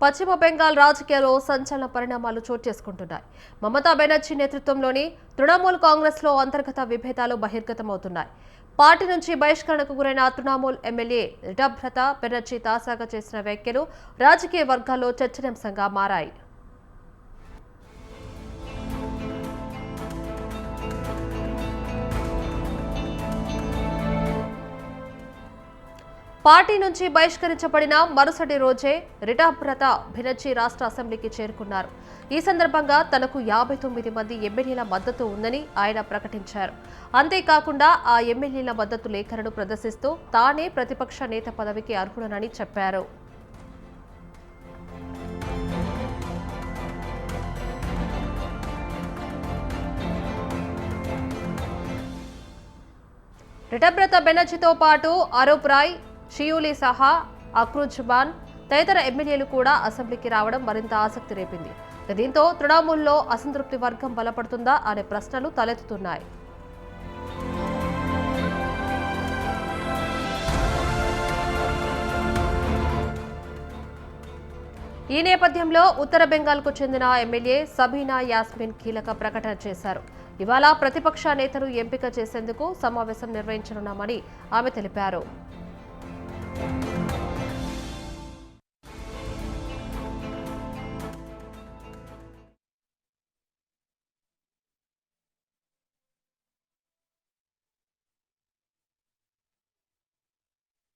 పశ్చిమ బెంగాల్ రాజకీయాల్లో సంచలన పరిణామాలు చోటు చేసుకుంటున్నాయి. మమతా బెనర్జీ నేతృత్వంలోని తృణమూల్ కాంగ్రెస్లో అంతర్గత విభేదాలు బహిర్గతమవుతున్నాయి. పార్టీ నుంచి బహిష్కరణకు గురైన తృణమూల్ ఎమ్మెల్యే రిటభ్రత బెనర్జీ తాజాగా చేసిన వ్యాఖ్యలు రాజకీయ వర్గాల్లో చర్చనీయాంశంగా మారాయి. పార్టీ నుంచి బహిష్కరించబడిన మరుసటి రోజే రిటభ్రత బెనర్జీ రాష్ట్ర అసెంబ్లీకి చేరుకున్నారు. ఈ సందర్భంగా తనకు 59 మంది ఎమ్మెల్యేల మద్దతు ఉందని ఆయన ప్రకటించారు. అంతేకాకుండా ఆ ఎమ్మెల్యేల మద్దతు లేఖలను ప్రదర్శిస్తూ తానే ప్రతిపక్ష నేత పదవికి అర్హుడనని చెప్పారు. రిటభ్రత బెనర్జీతో పాటు అరూప్ రాయ్, షియూలి సహా, అక్రుజ్బాన్ తదితర ఎమ్మెల్యేలు కూడా అసెంబ్లీకి రావడం మరింత ఆసక్తి రేపింది. దీంతో తృణమూల్లో అసంతృప్తి వర్గం బలపడుతుందా అనే ప్రశ్నలు తలెత్తుతున్నాయి. ఈ నేపథ్యంలో ఉత్తర బెంగాల్కు చెందిన ఎమ్మెల్యే సబీనా యాస్మిన్ కీలక ప్రకటన చేశారు. ఇవాళ ప్రతిపక్ష నేతను ఎంపిక చేసేందుకు సమావేశం నిర్వహించనున్నామని ఆమె తెలిపారు.